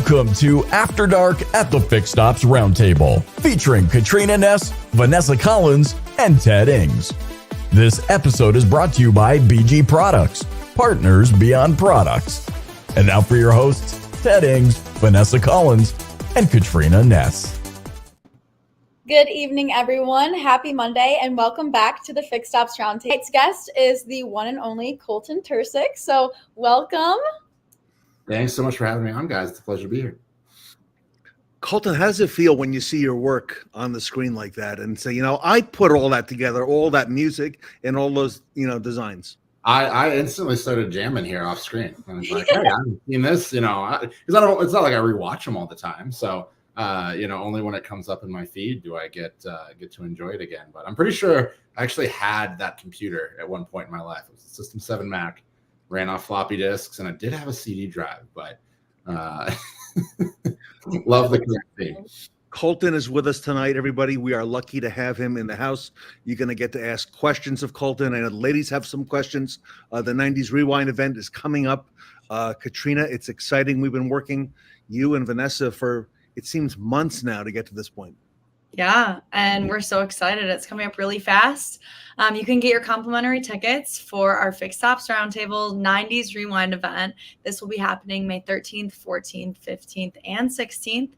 Welcome to After Dark at the Fix Stops Roundtable, featuring Katrina Ness, Vanessa Collins, and Ted Ings. This episode is brought to you by BG Products, partners beyond products. And now for your hosts, Ted Ings, Vanessa Collins, and Katrina Ness. Good evening, everyone. Happy Monday, and welcome back to the Fix Stops Roundtable. Tonight's guest is the one and only COLTON TRCIC. So welcome. Thanks so much for having me on, guys. It's a pleasure to be here. COLTON, how does it feel when you see your work on the screen like that and say, I put all that together, all that music and all those, designs? I instantly started jamming here off screen. I was like, hey, I've seen this, because it's not like I rewatch them all the time. So, only when it comes up in my feed do I get to enjoy it again. But I'm pretty sure I actually had that computer at one point in my life. It was a System 7 Mac. Ran off floppy disks, and I did have a CD drive, but love the theme. COLTON is with us tonight, everybody. We are lucky to have him in the house. You're going to get to ask questions of COLTON. I know the ladies have some questions. The 90s Rewind event is coming up. Katrina, it's exciting. We've been working, you and Vanessa, for, it seems, months now to get to this point. Yeah, and we're so excited. It's coming up really fast. You can get your complimentary tickets for our Fix Stops Roundtable 90s Rewind event. This will be happening May 13th, 14th, 15th, and 16th.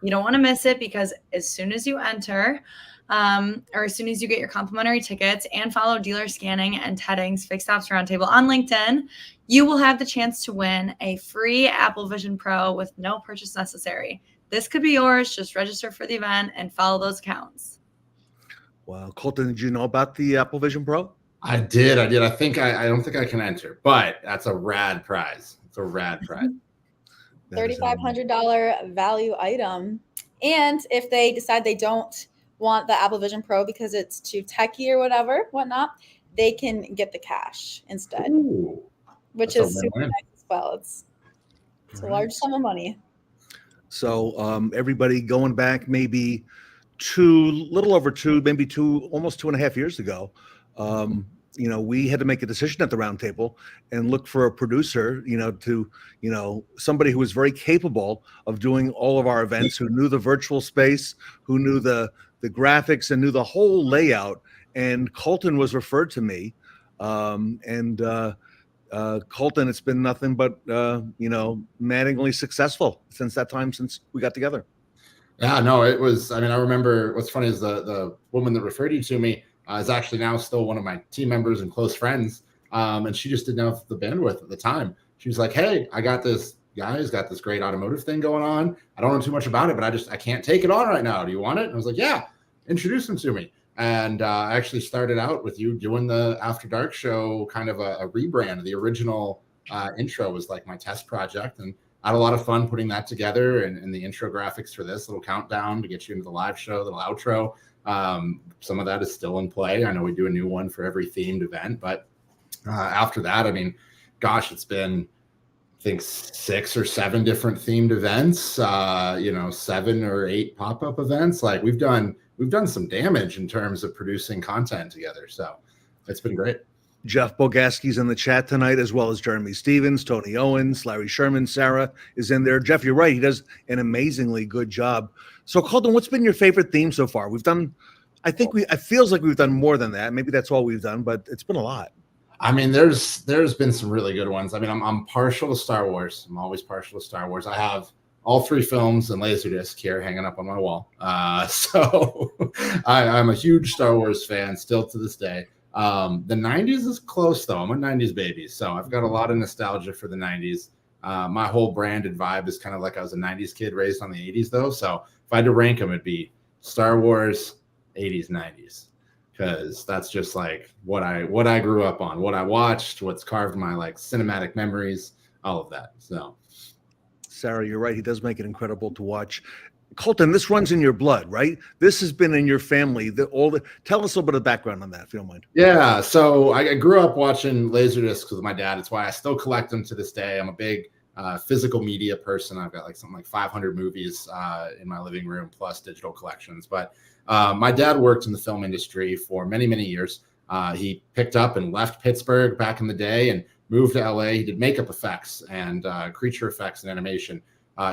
You don't want to miss it because as soon as you enter, or as soon as you get your complimentary tickets and follow Dealer Scanning and Ted Ings Fix Stops Roundtable on LinkedIn, you will have the chance to win a free Apple Vision Pro with no purchase necessary. This could be yours. Just register for the event and follow those accounts. Wow. COLTON, did you know about the Apple Vision Pro? I did. I don't think I can enter, but that's a rad prize. It's a rad prize. $3,500 value item. And if they decide they don't want the Apple Vision Pro because it's too techy or whatnot, they can get the cash instead. Ooh, which is super nice as well. It's a large sum of money. So everybody going back maybe almost 2.5 years ago, we had to make a decision at the roundtable and look for a producer, somebody who was very capable of doing all of our events, who knew the virtual space, who knew the graphics and knew the whole layout. And COLTON was referred to me. COLTON, it's been nothing but, maddeningly successful since that time, since we got together. Yeah, no, it was, I remember what's funny is the woman that referred you to me is actually now still one of my team members and close friends. And she just didn't have the bandwidth at the time. She was like, hey, I got this guy who's got this great automotive thing going on. I don't know too much about it, but I can't take it on right now. Do you want it? And I was like, yeah, introduce him to me. And I actually started out with you doing the After Dark show, kind of a rebrand. The original intro was like my test project, and I had a lot of fun putting that together and the intro graphics for this little countdown to get you into the live show, the little outro. Some of that is still in play. I know we do a new one for every themed event, but after that, it's been, I think, 6 or 7 different themed events, 7 or 8 pop-up events. Like we've done some damage in terms of producing content together. So it's been great. Jeff Bogaski's in the chat tonight, as well as Jeremy Stevens, Tony Owens, Larry Sherman, Sarah is in there. Jeff, you're right. He does an amazingly good job. So COLTON, what's been your favorite theme so far? We've done, it feels like we've done more than that. Maybe that's all we've done, but it's been a lot. There's been some really good ones. I'm partial to Star Wars. I'm always partial to Star Wars. I have all 3 films and Laserdisc here hanging up on my wall. So I'm a huge Star Wars fan still to this day. The 90s is close, though. I'm a 90s baby, so I've got a lot of nostalgia for the 90s. My whole branded vibe is kind of like I was a 90s kid raised on the 80s, though. So if I had to rank them, it'd be Star Wars, 80s, 90s. Because that's just like what I grew up on, what I watched, what's carved my cinematic memories, all of that. So Sarah, you're right. He does make it incredible to watch. COLTON, this runs in your blood, right? This has been in your family. Tell us a little bit of background on that, if you don't mind. Yeah, so I grew up watching Laserdiscs with my dad. It's why I still collect them to this day. I'm a big physical media person. I've got something like 500 movies in my living room plus digital collections. But my dad worked in the film industry for many, many years. He picked up and left Pittsburgh back in the day and moved to LA. He did makeup effects and creature effects and animation.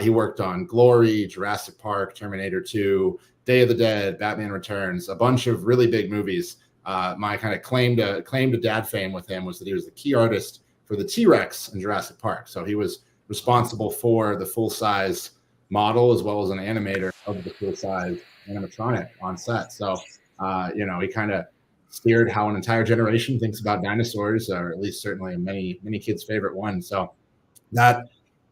He worked on Glory, Jurassic Park, Terminator 2, Day of the Dead, Batman Returns, a bunch of really big movies. My kind of claim to dad fame with him was that he was the key artist for the T-Rex in Jurassic Park. So he was responsible for the full-size model as well as an animator of the full-size animatronic on set. So, he kind of steered how an entire generation thinks about dinosaurs, or at least certainly many kids' favorite one. So that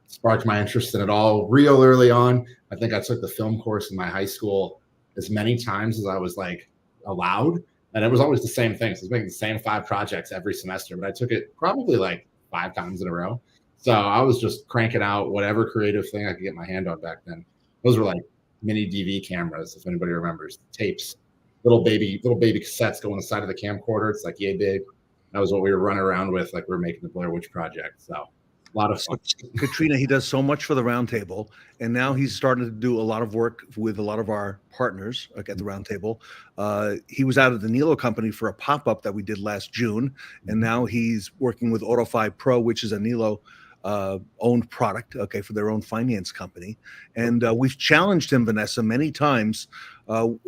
sparked my interest in it all real early on. I think I took the film course in my high school as many times as I was like allowed. And it was always the same thing. So I was making the same 5 projects every semester, but I took it probably like 5 times in a row. So I was just cranking out whatever creative thing I could get my hand on back then. Those were like mini DV cameras, if anybody remembers, tapes, little baby cassettes go on the side of the camcorder. It's like yay big. That was what we were running around with, like we were making the Blair Witch Project. So a lot of fun. Katrina, he does so much for the Roundtable, and now he's starting to do a lot of work with a lot of our partners at the Roundtable. He was out at the Nilo company for a pop-up that we did last June, and now he's working with Auto5 Pro, which is a Nilo owned product, for their own finance company. And we've challenged him, Vanessa, many times,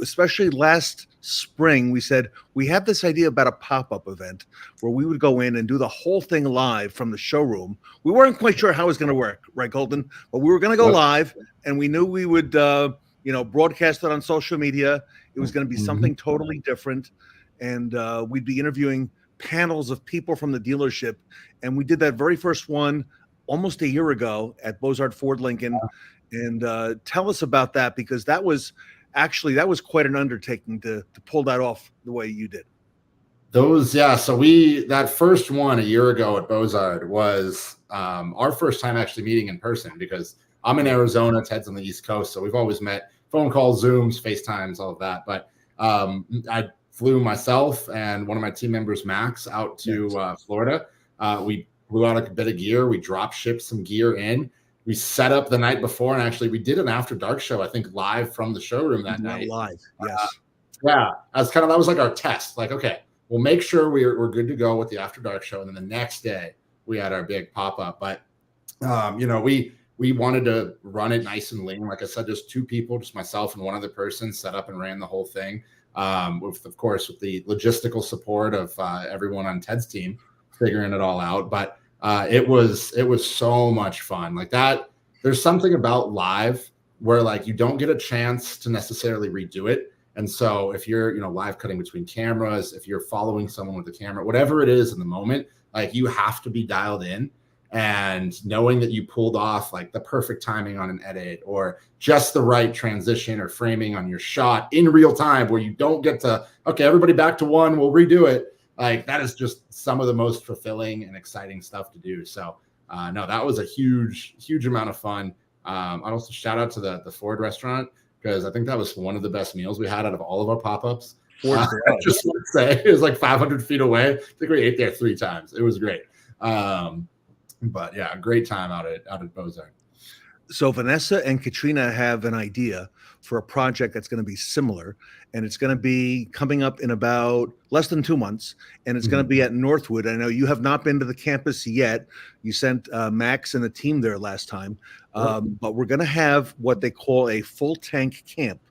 especially last spring. We said, we have this idea about a pop-up event where we would go in and do the whole thing live from the showroom. We weren't quite sure how it was going to work, right, Colton? But we were going to go live, and we knew we would, broadcast it on social media. It was going to be something totally different. And we'd be interviewing panels of people from the dealership. And we did that very first one almost a year ago at Bozard Ford Lincoln. And tell us about that, because that was quite an undertaking to pull that off the way you did. So that first one a year ago at Bozard was our first time actually meeting in person, because I'm in Arizona, Ted's on the East Coast. So we've always met phone calls, Zooms, FaceTimes, all of that. But I flew myself and one of my team members, Max, out to Florida. We blew out a bit of gear. We drop shipped some gear in. We set up the night before, and actually we did an after dark show, I think, live from the showroom that night. Live, yes. That was like our test. Like, okay, we'll make sure we're good to go with the after dark show, and then the next day we had our big pop up. But we wanted to run it nice and lean. Like I said, just 2 people, just myself and one other person, set up and ran the whole thing. With the logistical support of everyone on Ted's team, figuring it all out. But it was so much fun. Like that, there's something about live where like you don't get a chance to necessarily redo it. And so if you're, live cutting between cameras, if you're following someone with the camera, whatever it is in the moment, like you have to be dialed in, and knowing that you pulled off like the perfect timing on an edit, or just the right transition or framing on your shot in real time, where you don't get to, okay, everybody back to 1, we'll redo it. Like that is just some of the most fulfilling and exciting stuff to do. So that was a huge amount of fun. I'd also shout out to the Ford restaurant, because I think that was one of the best meals we had out of all of our pop-ups. I just want to say it was like 500 feet away. I think we ate there 3 times. It was great. But yeah, a great time out at Bozard. So Vanessa and Katrina have an idea for a project that's going to be similar, and it's going to be coming up in about less than 2 months, and it's going to be at Northwood. I know you have not been to the campus yet. You sent Max and the team there last time, but we're going to have what they call a full tank camp,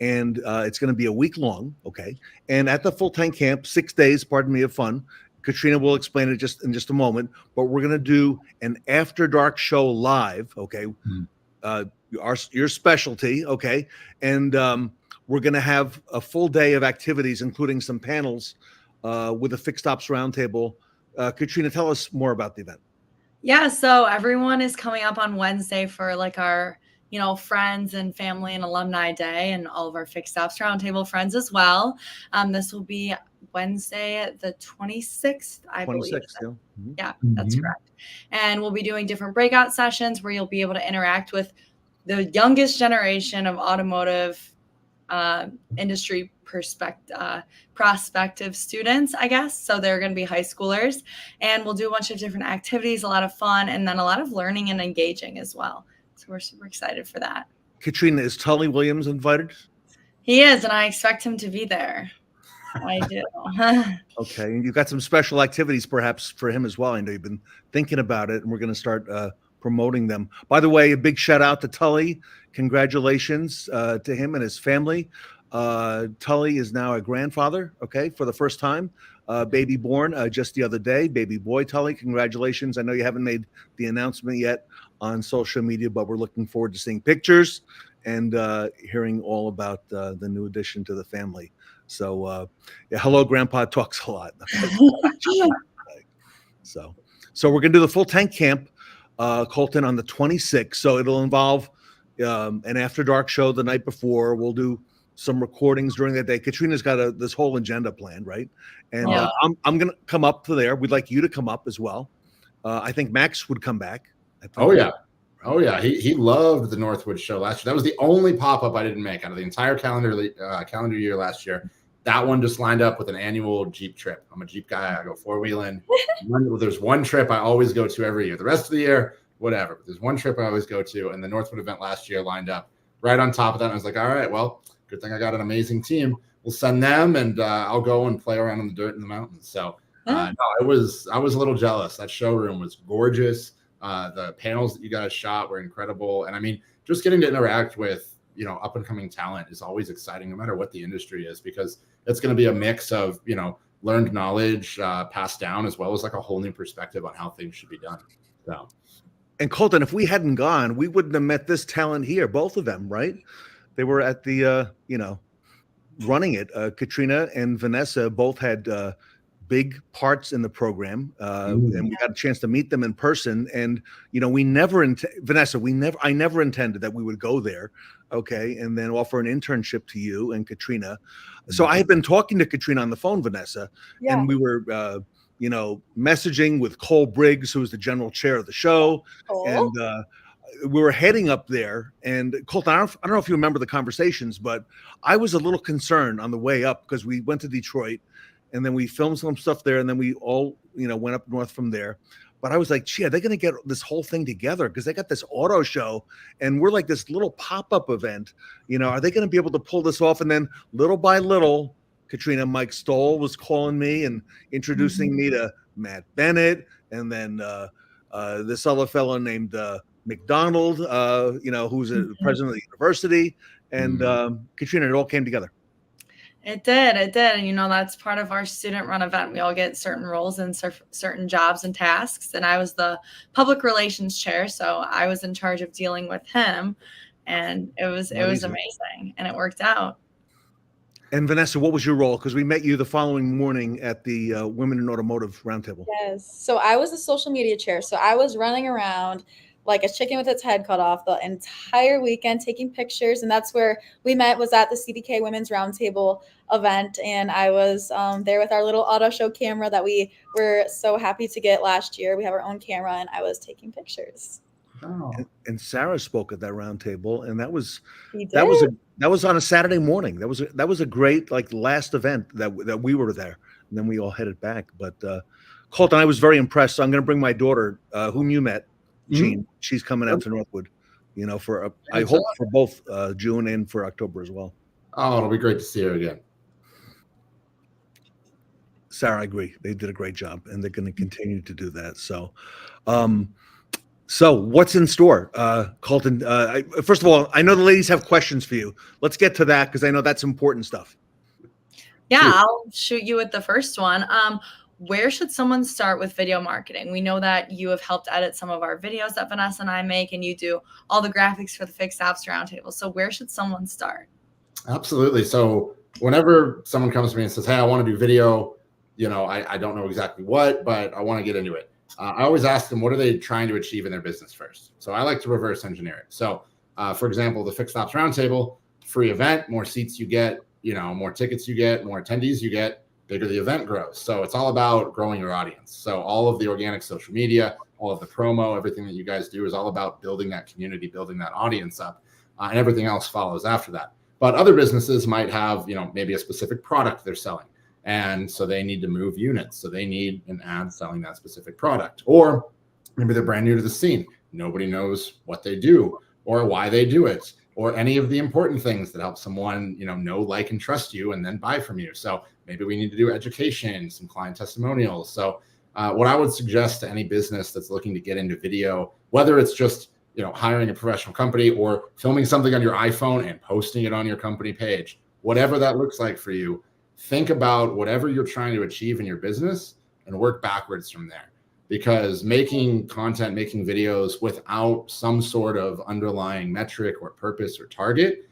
and it's going to be a week long. Okay. And at the full tank camp, 6 days, pardon me, of fun. Katrina will explain it in just a moment, but we're going to do an after dark show live. Okay. Your specialty. Okay. And we're going to have a full day of activities, including some panels with a Fixed Ops Roundtable. Katrina, tell us more about the event. Yeah. So everyone is coming up on Wednesday for like our, friends and family and alumni day, and all of our Fixed Ops Roundtable friends as well. This will be Wednesday, the 26th, I believe. Yeah, that's correct. And we'll be doing different breakout sessions where you'll be able to interact with the youngest generation of automotive industry prospective students, I guess. So they're going to be high schoolers, and we'll do a bunch of different activities, a lot of fun, and then a lot of learning and engaging as well. So we're super excited for that. Katrina, is Tully Williams invited? He is, and I expect him to be there. I do. Okay. And you've got some special activities perhaps for him as well. I know you've been thinking about it, and we're going to start promoting them. By the way, a big shout out to Tully. Congratulations to him and his family. Tully is now a grandfather, okay, for the first time. Baby born just the other day, baby boy. Tully, congratulations. I know you haven't made the announcement yet on social media, but we're looking forward to seeing pictures and hearing all about the new addition to the family. So, yeah, hello, Grandpa talks a lot. So we're gonna do the full tank camp, Colton, on the 26th. So it'll involve an after dark show the night before. We'll do some recordings during that day. Katrina's got this whole agenda planned, right? And I'm gonna come up to there. We'd like you to come up as well. I think Max would come back. Oh yeah. Oh yeah, he loved the Northwood show last year. That was the only pop-up I didn't make out of the entire calendar year last year. That one just lined up with an annual Jeep trip. I'm a Jeep guy. I go four-wheeling. There's one trip I always go to every year. The rest of the year, whatever. But there's one trip I always go to, and the Northwood event last year lined up right on top of that. And I was like, all right, well, good thing I got an amazing team. We'll send them, and I'll go and play around in the dirt in the mountains. So no, I was a little jealous. That showroom was gorgeous. The panels that you guys shot were incredible. And I mean, just getting to interact with, up and coming talent is always exciting, no matter what the industry is, because it's going to be a mix of, learned knowledge passed down, as well as like a whole new perspective on how things should be done. So, and Colton, if we hadn't gone, we wouldn't have met this talent here, both of them, right? They were at the, running it. Katrina and Vanessa both had big parts in the program, and we got a chance to meet them in person. And we never, Vanessa, I never intended that we would go there, okay, and then offer an internship to you and Katrina. So I had been talking to Katrina on the phone, Vanessa, and we were, messaging with Cole Briggs, who was the general chair of the show, and we were heading up there. And Colton, I don't know if you remember the conversations, but I was a little concerned on the way up because we went to Detroit. And then we filmed some stuff there, and then we all, went up north from there. But I was like, gee, are they going to get this whole thing together? Because they got this auto show, and we're like this little pop-up event. Are they going to be able to pull this off? And then little by little, Katrina, Mike Stoll was calling me and introducing me to Matt Bennett, and then this other fellow named McDonald, who's a president of the university. And Katrina, it all came together. It did. And, that's part of our student run event. We all get certain roles and certain jobs and tasks. And I was the public relations chair. So I was in charge of dealing with him. And it was amazing. And it worked out. And Vanessa, what was your role? Because we met you the following morning at the Women in Automotive Roundtable. Yes. So I was the social media chair. So I was running around like a chicken with its head cut off the entire weekend, taking pictures. And that's where we met, was at the CDK Women's Roundtable event. And I was there with our little auto show camera that we were so happy to get last year. We have our own camera, and I was taking pictures. Oh. And Sarah spoke at that roundtable, and that was on a Saturday morning. That was a great last event that we were there, and then we all headed back. But Colton, I was very impressed. So I'm going to bring my daughter, whom you met, Jean. She's coming out to Northwood, for I hope for both June and for October as well. Oh, it'll be great to see her again. Sarah, I agree. They did a great job, and they're going to continue to do that. So, so what's in store, Colton? First of all, I know the ladies have questions for you. Let's get to that, because I know that's important stuff. Yeah, I'll shoot you with the first one. Where should someone start with video marketing? We know that you have helped edit some of our videos that Vanessa and I make, and you do all the graphics for the Fixed Ops Roundtable. So where should someone start? Absolutely. So whenever someone comes to me and says, hey, I want to do video, I don't know exactly what, but I want to get into it. I always ask them, what are they trying to achieve in their business first? So I like to reverse engineer it. So for example, the Fixed Ops Roundtable, free event, more seats you get, more tickets you get, more attendees you get, bigger the event grows. So it's all about growing your audience. So all of the organic social media, all of the promo, everything that you guys do is all about building that community, building that audience up, and everything else follows after that. But other businesses might have, maybe a specific product they're selling. And so they need to move units. So they need an ad selling that specific product. Or maybe they're brand new to the scene. Nobody knows what they do or why they do it, or any of the important things that help someone, know, like, and trust you and then buy from you. So maybe we need to do education, some client testimonials. So What I would suggest to any business that's looking to get into video, whether it's just hiring a professional company or filming something on your iPhone and posting it on your company page, whatever that looks like for you, think about whatever you're trying to achieve in your business and work backwards from there. Because making content, making videos without some sort of underlying metric or purpose or target,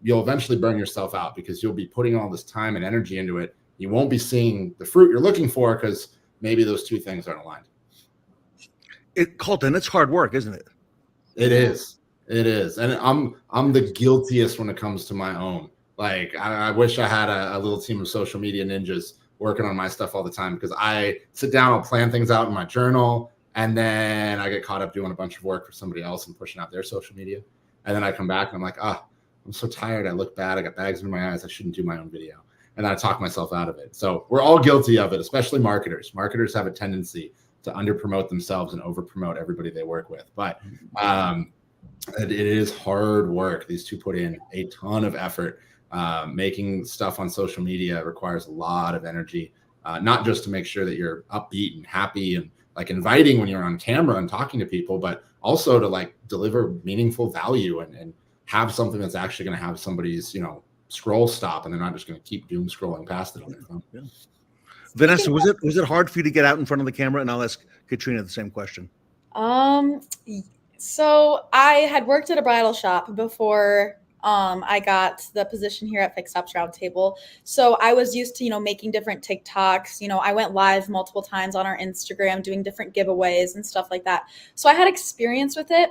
you'll eventually burn yourself out because you'll be putting all this time and energy into it. You won't be seeing the fruit you're looking for because maybe those two things aren't aligned. Colton, it's hard work, isn't it? It is. It is. And I'm the guiltiest when it comes to my own. Like, I wish I had a little team of social media ninjas working on my stuff all the time, because I sit down, I'll plan things out in my journal, and then I get caught up doing a bunch of work for somebody else and pushing out their social media. And then I come back and I'm like, I'm so tired. I look bad. I got bags in my eyes. I shouldn't do my own video. And then I talk myself out of it. So we're all guilty of it, especially marketers. Marketers have a tendency to under promote themselves and over promote everybody they work with. But it is hard work. These two put in a ton of effort. Making stuff on social media requires a lot of energy, not just to make sure that you're upbeat and happy and like inviting when you're on camera and talking to people, but also to like deliver meaningful value and have something that's actually going to have somebody's, scroll stop, and they're not just going to keep doom scrolling past it on their phone. Yeah. Vanessa, was it hard for you to get out in front of the camera? And I'll ask Katrina the same question. So I had worked at a bridal shop before I got the position here at Fixed Ops Roundtable. So I was used to, making different TikToks. I went live multiple times on our Instagram doing different giveaways and stuff like that. So I had experience with it,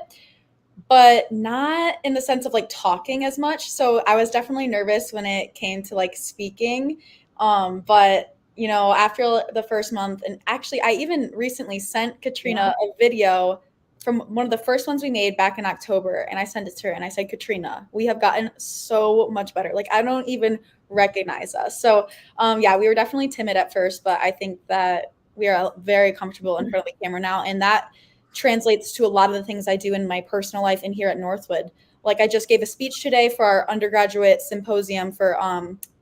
but not in the sense of like talking as much. So I was definitely nervous when it came to like speaking. But after the first month, and actually I even recently sent Katrina a video from one of the first ones we made back in October, and I sent it to her and I said, Katrina, we have gotten so much better. Like, I don't even recognize us. So we were definitely timid at first, but I think that we are very comfortable in front of the camera now. And that translates to a lot of the things I do in my personal life and here at Northwood. Like, I just gave a speech today for our undergraduate symposium for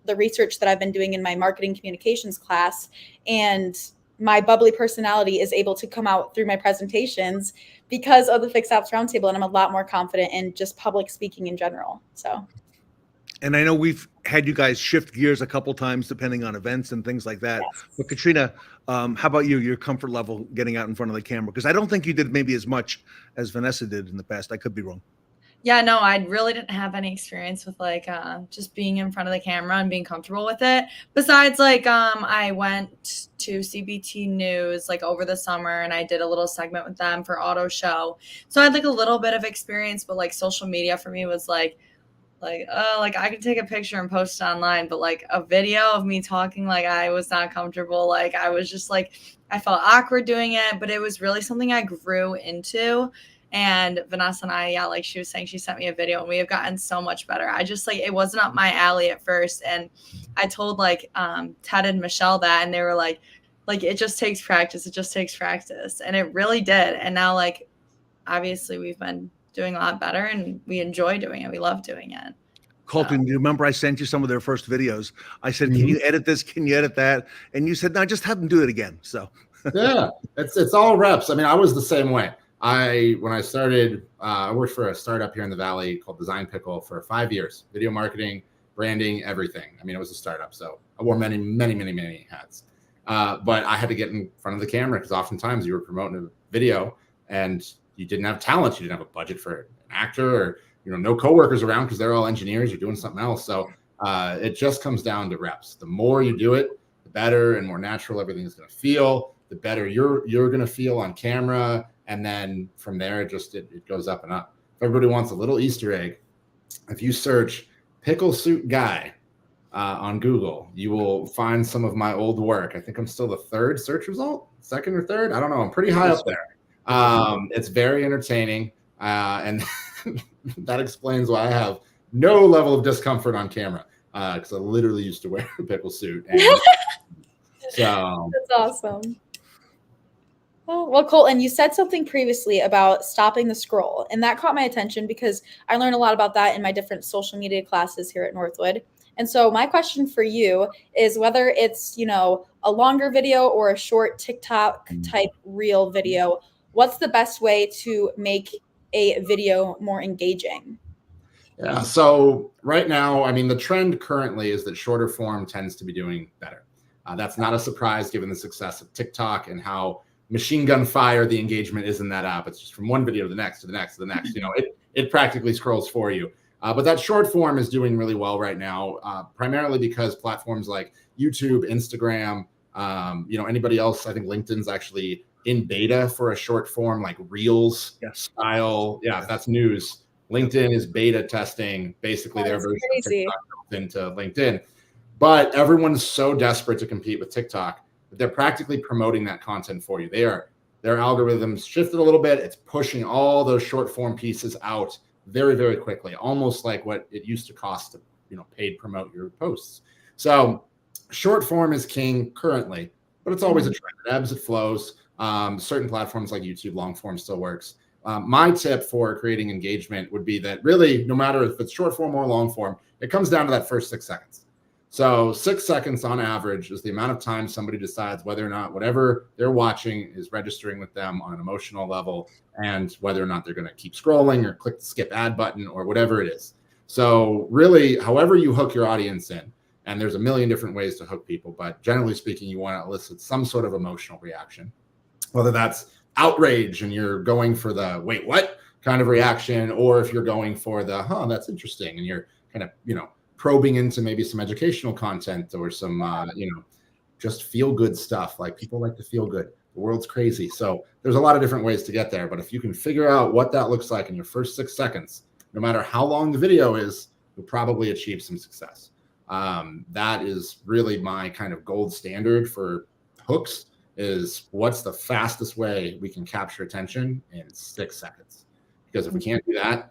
the research that I've been doing in my marketing communications class. And my bubbly personality is able to come out through my presentations because of the Fixed Ops Roundtable. And I'm a lot more confident in just public speaking in general. So. And I know we've had you guys shift gears a couple times depending on events and things like that. Yes. But Katrina, how about you, your comfort level getting out in front of the camera? Because I don't think you did maybe as much as Vanessa did in the past. I could be wrong. Yeah, no, I really didn't have any experience with like just being in front of the camera and being comfortable with it. Besides, like I went to CBT News like over the summer, and I did a little segment with them for Auto Show. So I had like a little bit of experience, but like social media for me was like I could take a picture and post it online, but like a video of me talking, like I was not comfortable. Like I was just like, I felt awkward doing it, but it was really something I grew into. And Vanessa and I, like she was saying, she sent me a video and we have gotten so much better. I just like, it wasn't up my alley at first. And I told like Ted and Michelle that, and they were like, it just takes practice. It just takes practice. And it really did. And now like, obviously we've been doing a lot better and we enjoy doing it. We love doing it. Colton, do you remember I sent you some of their first videos? I said, can you edit this? Can you edit that? And you said, no, just have them do it again. So yeah, it's all reps. I mean, I was the same way. When I started, I worked for a startup here in the Valley called Design Pickle for 5 years, video marketing, branding, everything. I mean, it was a startup, so I wore many, many, many, many hats. But I had to get in front of the camera because oftentimes you were promoting a video and you didn't have talent. You didn't have a budget for an actor, or no coworkers around because they're all engineers. You're doing something else. So it just comes down to reps. The more you do it, the better and more natural everything is going to feel. The better you're going to feel on camera. And then from there, it goes up and up. If everybody wants a little Easter egg, if you search pickle suit guy on Google, you will find some of my old work. I think I'm still the third search result, second or third. I don't know. I'm pretty high up there. It's very entertaining. And that explains why I have no level of discomfort on camera, because I literally used to wear a pickle suit. And so that's awesome. Well, Colton, you said something previously about stopping the scroll, and that caught my attention because I learned a lot about that in my different social media classes here at Northwood. And so my question for you is whether it's, a longer video or a short TikTok type reel video, what's the best way to make a video more engaging? Yeah. So right now, I mean, the trend currently is that shorter form tends to be doing better. That's not a surprise given the success of TikTok and how machine gun fire the engagement is in that app. It's just from one video to the next, to the next, to the next. You know, it practically scrolls for you. But that short form is doing really well right now, primarily because platforms like YouTube, Instagram, you know, anybody else, I think LinkedIn's actually in beta for a short form like Reels style. Yeah, if that's news. LinkedIn is beta testing basically their version of TikTok into LinkedIn. But everyone's so desperate to compete with TikTok that they're practically promoting that content for you. Their algorithms shifted a little bit. It's pushing all those short form pieces out very, very quickly, almost like what it used to cost to, you know, paid promote your posts. So short form is king currently, but it's always a trend. It ebbs, it flows. Certain platforms like YouTube, long form still works. My tip for creating engagement would be that really, no matter if it's short form or long form, it comes down to that first 6 seconds. So 6 seconds on average is the amount of time somebody decides whether or not whatever they're watching is registering with them on an emotional level and whether or not they're going to keep scrolling or click the skip ad button or whatever it is. So really, however you hook your audience in, and there's a million different ways to hook people, but generally speaking, you want to elicit some sort of emotional reaction, whether that's outrage and you're going for the wait what kind of reaction, or if you're going for the that's interesting and you're kind of, you know, probing into maybe some educational content or some you know, just feel good stuff. Like people like to feel good. The world's crazy. So there's a lot of different ways to get there, but if you can figure out what that looks like in your first 6 seconds, no matter how long the video is, you'll probably achieve some success. That is really my kind of gold standard for hooks, is what's the fastest way we can capture attention in 6 seconds. Because if we can't do that,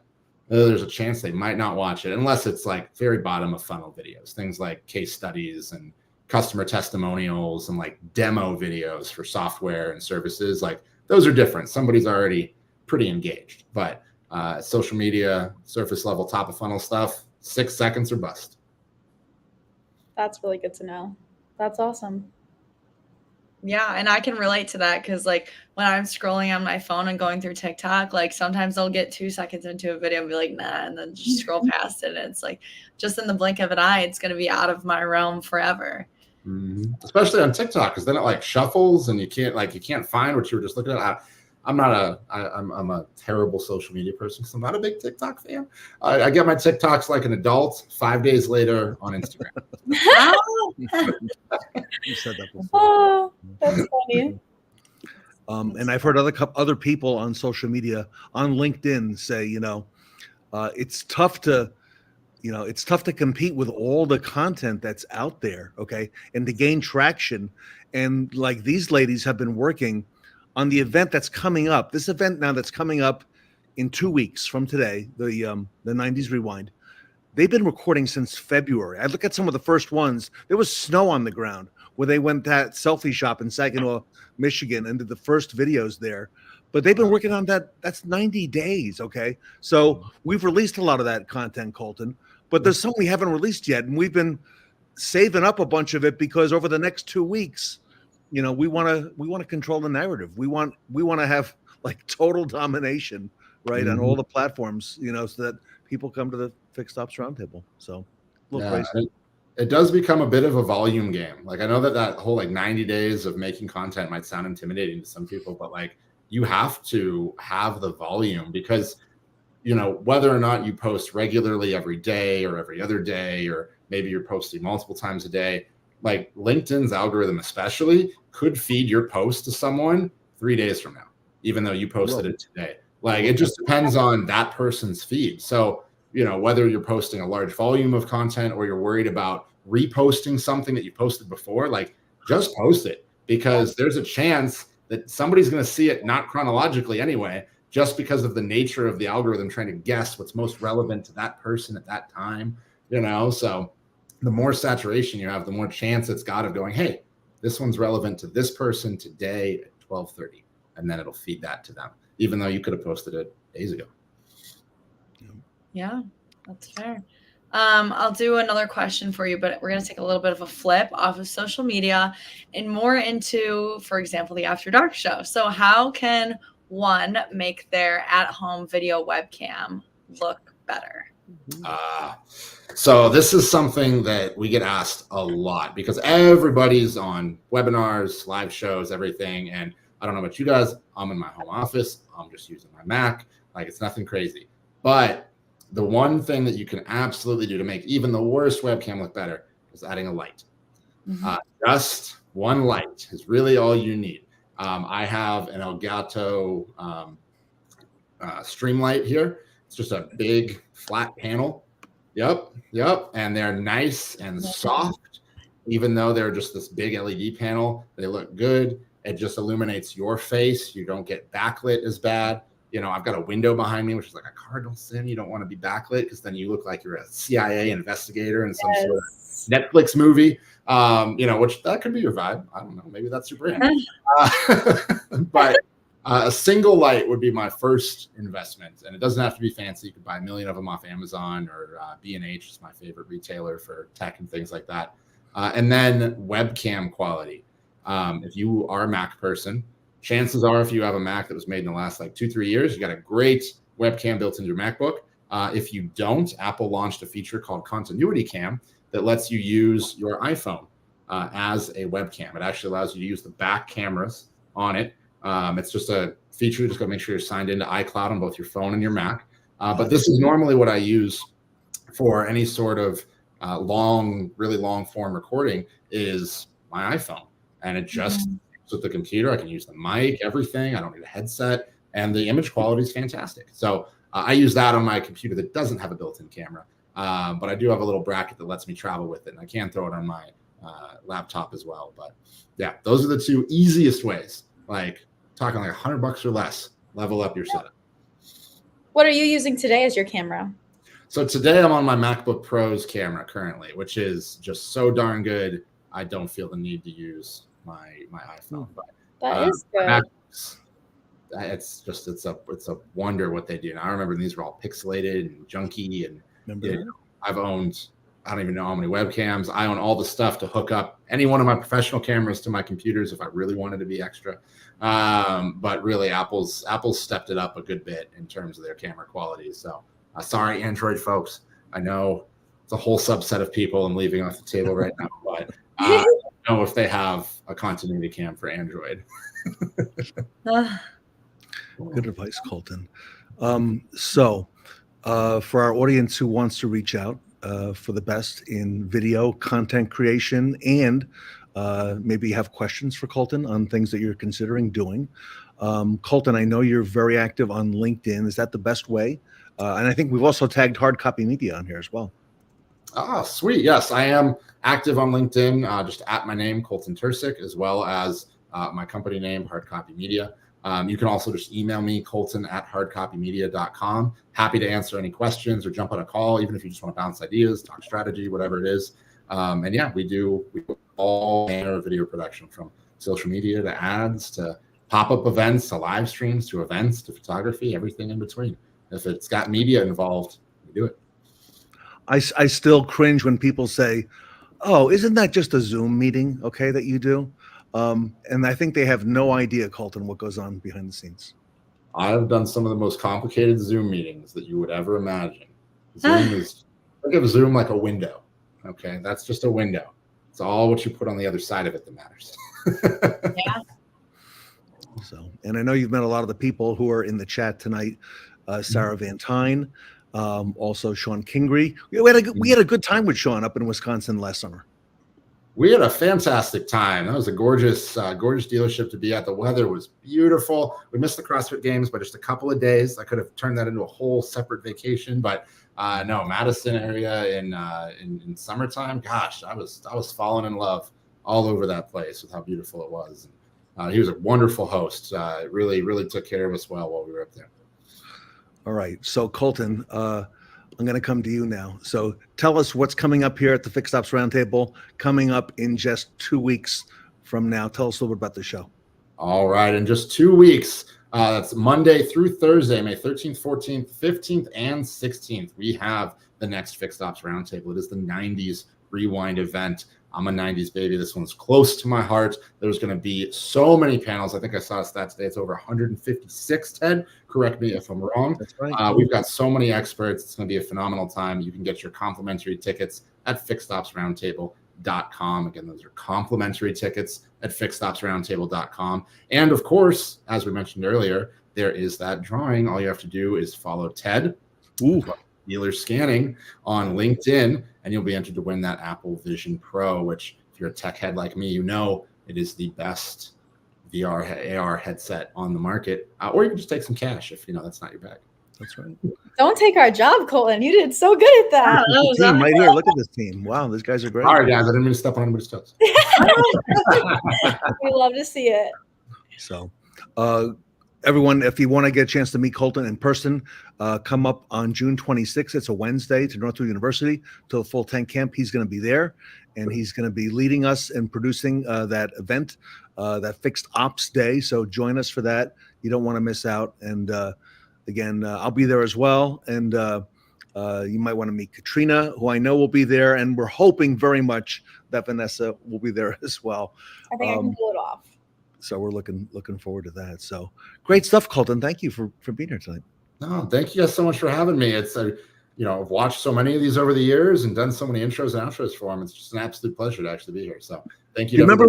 there's a chance they might not watch it unless it's like very bottom of funnel videos, things like case studies and customer testimonials and like demo videos for software and services. Like those are different. Somebody's already pretty engaged, but social media, surface level, top of funnel stuff, 6 seconds or bust. That's really good to know. That's awesome. Yeah, and I can relate to that because, like, when I'm scrolling on my phone and going through TikTok, like, sometimes I'll get 2 seconds into a video and be like, nah, and then just scroll past it. And it's like, just in the blink of an eye, it's going to be out of my realm forever. Especially on TikTok, because then it like shuffles and you can't find what you were just looking at. I'm a terrible social media person because I'm not a big TikTok fan. I get my TikToks like an adult 5 days later on Instagram. You said that before. Oh, that's funny. And I've heard other people on social media, on LinkedIn, say, it's tough to compete with all the content that's out there, okay, and to gain traction. And like these ladies have been working on the event that's coming up. This event now that's coming up in 2 weeks from today, the 90s Rewind. They've been recording since February. I look at some of the first ones. There was snow on the ground where they went to that selfie shop in Saginaw, Michigan, and did the first videos there. But they've been working on that. That's 90 days, okay? So we've released a lot of that content, Colton, but there's some we haven't released yet, and we've been saving up a bunch of it because over the next 2 weeks, we want to control the narrative. We want to have like total domination, right, on all the platforms, so that people come to the Fixed Ops Roundtable. So a little crazy. It does become a bit of a volume game. Like I know that whole like 90 days of making content might sound intimidating to some people, but like you have to have the volume because whether or not you post regularly every day or every other day, or maybe you're posting multiple times a day, like LinkedIn's algorithm especially could feed your post to someone 3 days from now, even though you posted it today. Like it just depends on that person's feed. So, whether you're posting a large volume of content or you're worried about reposting something that you posted before, like just post it because there's a chance that somebody's going to see it not chronologically anyway, just because of the nature of the algorithm trying to guess what's most relevant to that person at that time, so the more saturation you have, the more chance it's got of going, hey, this one's relevant to this person today at 12:30, and then it'll feed that to them, even though you could have posted it days ago. Yeah, that's fair. I'll do another question for you, but we're going to take a little bit of a flip off of social media and more into, for example, the After Dark show. So how can one make their at-home video webcam look better? So this is something that we get asked a lot because everybody's on webinars, live shows, everything. And I don't know about you guys. I'm in my home office. I'm just using my Mac. Like, it's nothing crazy. But the one thing that you can absolutely do to make even the worst webcam look better is adding a light. Just one light is really all you need. I have an Elgato Streamlight here. It's just a big flat panel. Yep. And they're nice and soft. Even though they're just this big LED panel, they look good. It just illuminates your face. You don't get backlit as bad. You know, I've got a window behind me, which is like a cardinal sin. You don't want to be backlit because then you look like you're a CIA investigator in some sort of Netflix movie. You know, which that could be your vibe. I don't know. Maybe that's your brand. But a single light would be my first investment, and it doesn't have to be fancy. You could buy a million of them off Amazon, or B&H is my favorite retailer for tech and things like that. And then webcam quality. If you are a Mac person, chances are if you have a Mac that was made in the last like 2-3 years, you got a great webcam built into your MacBook. If you don't, Apple launched a feature called Continuity Cam that lets you use your iPhone as a webcam. It actually allows you to use the back cameras on it. It's just a feature. You just got to make sure you're signed into iCloud on both your phone and your Mac. But this is normally what I use for any sort of really long form recording is my iPhone. And it just with the computer, I can use the mic, everything. I don't need a headset, and the image quality is fantastic. So I use that on my computer that doesn't have a built-in camera, but I do have a little bracket that lets me travel with it, and I can throw it on my laptop as well. But yeah, those are the two easiest ways. Like talking like $100 or less, level up your setup. What are you using today as your camera? So today I'm on my MacBook Pro's camera currently, which is just so darn good. I don't feel the need to use my iPhone. But that is good. It's a wonder what they do. Now I remember these were all pixelated and junky, and I've owned, I don't even know how many webcams. I own all the stuff to hook up any one of my professional cameras to my computers if I really wanted to be extra. But really, Apple's stepped it up a good bit in terms of their camera quality. So sorry, Android folks. I know it's a whole subset of people I'm leaving off the table right now, but I don't know if they have a continuity cam for Android. Good advice, Colton. So for our audience who wants to reach out for the best in video content creation and maybe have questions for Colton on things that you're considering doing. Colton, I know you're very active on LinkedIn. Is that the best way? And I think we've also tagged Hard Copy Media on here as well. Ah, sweet. Yes, I am active on LinkedIn, just at my name, Colton TRCIC, as well as my company name, Hard Copy Media. You can also just email me, colton@hardcopymedia.com. Happy to answer any questions or jump on a call, even if you just want to bounce ideas, talk strategy, whatever it is. And yeah, we do all manner of video production, from social media to ads to pop-up events to live streams to events to photography, everything in between. If it's got media involved, we do it. I still cringe when people say, "Oh, isn't that just a Zoom meeting, okay, that you do?" And I think they have no idea, Colton, what goes on behind the scenes. I've done some of the most complicated Zoom meetings that you would ever imagine. Zoom is, think of Zoom like a window, okay? That's just a window. It's all what you put on the other side of it that matters. Yeah. So, and I know you've met a lot of the people who are in the chat tonight. Sarah Van Tyne, also Sean Kingery. We had a good time with Sean up in Wisconsin last summer. We had a fantastic time. That was a gorgeous dealership to be at. The weather was beautiful. We missed the CrossFit Games by just a couple of days. I could have turned that into a whole separate vacation, but no, Madison area in summertime. Gosh, I was falling in love all over that place with how beautiful it was. He was a wonderful host. Really took care of us well while we were up there. All right. So Colton, I'm going to come to you now. So tell us what's coming up here at the Fixed Ops Roundtable, coming up in just 2 weeks from now. Tell us a little bit about the show. All right. In just 2 weeks, that's Monday through Thursday, May 13th, 14th, 15th, and 16th. We have the next Fixed Ops Roundtable. It is the 90s Rewind event. I'm a 90s baby. This one's close to my heart. There's going to be so many panels. I think I saw a stat today. It's over 156, Ted. Correct me if I'm wrong. That's right. We've got so many experts. It's going to be a phenomenal time. You can get your complimentary tickets at fixedopsroundtable.com. Again, those are complimentary tickets at fixedopsroundtable.com. And of course, as we mentioned earlier, there is that drawing. All you have to do is follow Ted, Dealer Scanning, on LinkedIn, and you'll be entered to win that Apple Vision Pro, which if you're a tech head like me, you know it is the best VR AR headset on the market. Or you can just take some cash if you know that's not your bag. That's right. Don't take our job, Colton. You did so good at that. This team right here. Look at this team. Wow, these guys are great. All right, guys. I didn't mean to step on anybody's toes. We love to see it. So, everyone, if you want to get a chance to meet Colton in person, come up on June 26th. It's a Wednesday to Northwood University to the Full Tank Camp. He's going to be there, and he's going to be leading us and producing that event, that Fixed Ops Day. So join us for that. You don't want to miss out. And again, I'll be there as well. And you might want to meet Katrina, who I know will be there. And we're hoping very much that Vanessa will be there as well. I think I can pull it off. So we're looking forward to that. So great stuff, Colton. Thank you for being here tonight. No, thank you guys so much for having me. It's I've watched so many of these over the years and done so many intros and outros for them. It's just an absolute pleasure to actually be here. So thank you. You remember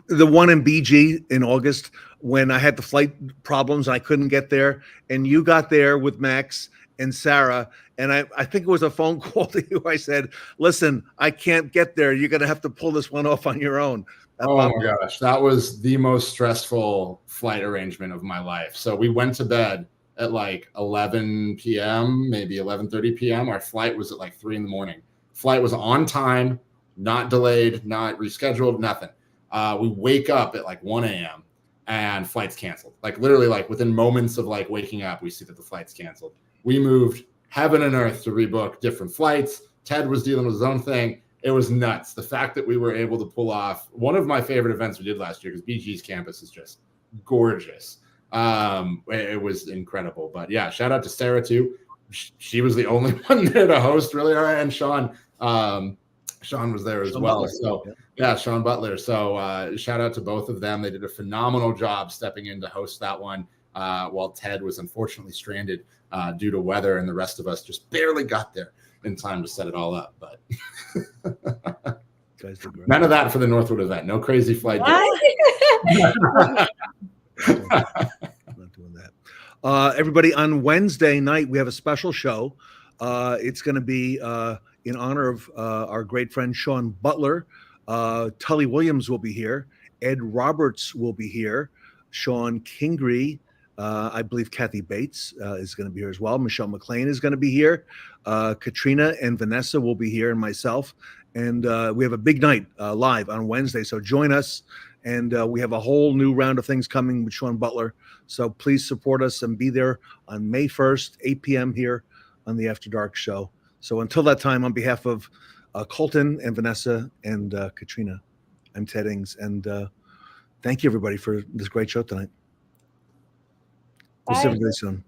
the one in BG in August when I had the flight problems and I couldn't get there, and you got there with Max and Sarah, and I think it was a phone call to you. I said, "Listen, I can't get there. You're going to have to pull this one off on your own." Oh my gosh, that was the most stressful flight arrangement of my life. So we went to bed at like 11 p.m., maybe 11:30 p.m. Our flight was at like 3 a.m. Flight was on time, not delayed, not rescheduled, nothing. We wake up at like 1 a.m. and flight's canceled. Like literally, like within moments of like waking up, we see that the flight's canceled. We moved heaven and earth to rebook different flights. Ted was dealing with his own thing. It was nuts. The fact that we were able to pull off one of my favorite events we did last year, because BG's campus is just gorgeous. It was incredible. But yeah, shout out to Sarah too. She was the only one there to host, really. And Sean was there as well. Butler. So yeah, Sean Butler. So shout out to both of them. They did a phenomenal job stepping in to host that one, while Ted was unfortunately stranded due to weather, and the rest of us just barely got there in time to set it all up. But none of that for the Northwood event. No crazy flight. Not doing that. Everybody, on Wednesday night, we have a special show. It's going to be in honor of our great friend Sean Butler. Tully Williams will be here. Ed Roberts will be here. Sean Kingery. I believe Kathy Bates is going to be here as well. Michelle McLean is going to be here. Katrina and Vanessa will be here, and myself. And we have a big night live on Wednesday. So join us. And we have a whole new round of things coming with Sean Butler. So please support us and be there on May 1st, 8 p.m. here on the After Dark show. So until that time, on behalf of Colton and Vanessa and Katrina, I'm Ted Ings. And thank you, everybody, for this great show tonight. We'll see everybody soon.